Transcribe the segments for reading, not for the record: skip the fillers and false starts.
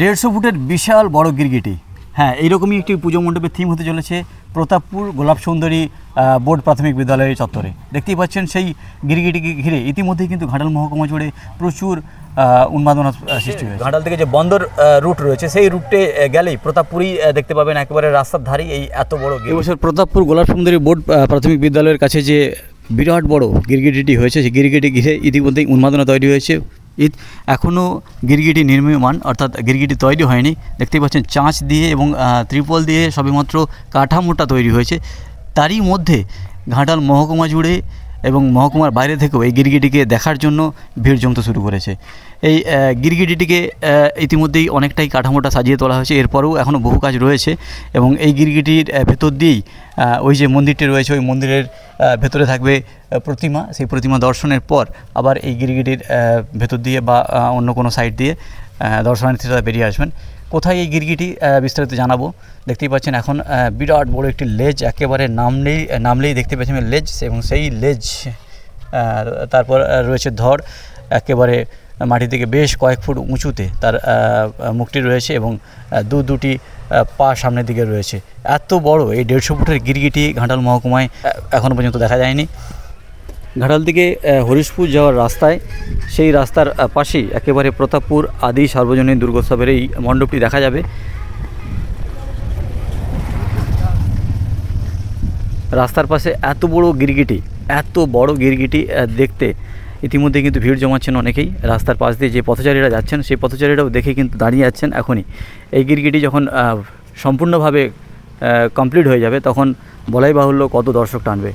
150 ফুটের বিশাল বড় গিরগিটি। হ্যাঁ, এইরকমই একটি পুজো মণ্ডপের থিম হতে চলেছে প্রতাপপুর গোলাপ সুন্দরী বোর্ড প্রাথমিক বিদ্যালয়ের চত্বরে। দেখতেই পাচ্ছেন সেই গিরগিটিকে ঘিরে ইতিমধ্যেই কিন্তু ঘাটাল মহকুমা জুড়ে প্রচুর উন্মাদনা সৃষ্টি হয়েছে। ঘাটাল থেকে যে বন্দর রুট রয়েছে সেই রুটে গেলেই প্রতাপপুরই দেখতে পাবেন, একেবারে রাস্তার ধারেই এই এত বড়। এবছর প্রতাপপুর গোলাপ সুন্দরী বোর্ড প্রাথমিক বিদ্যালয়ের কাছে যে বিরাট বড় গিরগিটিটি হয়েছে, সেই গিরগিটি ঘিরে ইতিমধ্যেই উন্মাদনা তৈরি হয়েছে। এখনও গিরগিটি নির্মীয়মান, অর্থাৎ গিরগিটি তৈরি হয়নি। দেখতেই পাচ্ছেন চাঁচ দিয়ে এবং ত্রিপল দিয়ে সবেমাত্র কাঠামোটা তৈরি হয়েছে। তারই মধ্যে ঘাটাল মহকুমা জুড়ে এবং মহকুমার বাইরে থেকেও এই গিরগিটিকে দেখার জন্য ভিড় জমতে শুরু করেছে। এই গিরগিটিটিকে ইতিমধ্যেই অনেকটাই কাঠামোটা সাজিয়ে তোলা হয়েছে, এরপরেও এখনও বহু কাজ রয়েছে। এবং এই গিরগিটির ভেতর দিয়েই ওই যে মন্দিরটি রয়েছে, ওই মন্দিরের ভেতরে থাকবে প্রতিমা। সেই প্রতিমা দর্শনের পর আবার এই গিরগিটির ভেতর দিয়ে বা অন্য কোনো সাইড দিয়ে দর্শনার্থীরা বেরিয়ে আসবেন। কোথায় এই গিরগিটি বিস্তারিত জানাবো। দেখতেই পাচ্ছেন এখন বিরাট বড় একটি লেজ, একেবারে নামলেই দেখতে পাচ্ছেন লেজ, এবং সেই লেজ তারপর রয়েছে ধর, একেবারে মাটি থেকে বেশ কয়েক ফুট উঁচুতে তার মুখটি রয়েছে এবং দুটি পা সামনের দিকে রয়েছে। এত বড় এই 150 ফুটের গিরগিটি ঘাটাল মহকুমায় এখনও পর্যন্ত দেখা যায়নি। ঘাটাল থেকে হরিশপুর যাওয়ার রাস্তায়, সেই রাস্তার পাশেই একেবারে প্রতাপপুর আদি সার্বজনীন দুর্গোৎসবের এই মণ্ডপটি দেখা যাবে। রাস্তার পাশে এত বড় গিরগিটি দেখতে ইতিমধ্যে কিন্তু ভিড় জমাচ্ছেন অনেকেই। রাস্তার পাশ দিয়ে যে পথচারীরা যাচ্ছেন, সেই পথচারীরাও দেখে কিন্তু দাঁড়িয়ে যাচ্ছেন এখনই। এই গিরগিটি যখন সম্পূর্ণভাবে কমপ্লিট হয়ে যাবে, তখন বলাই বাহুল্য কত দর্শক টানবে।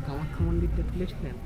কামাখ্যা মন্দিরটা তুলেছিলেন।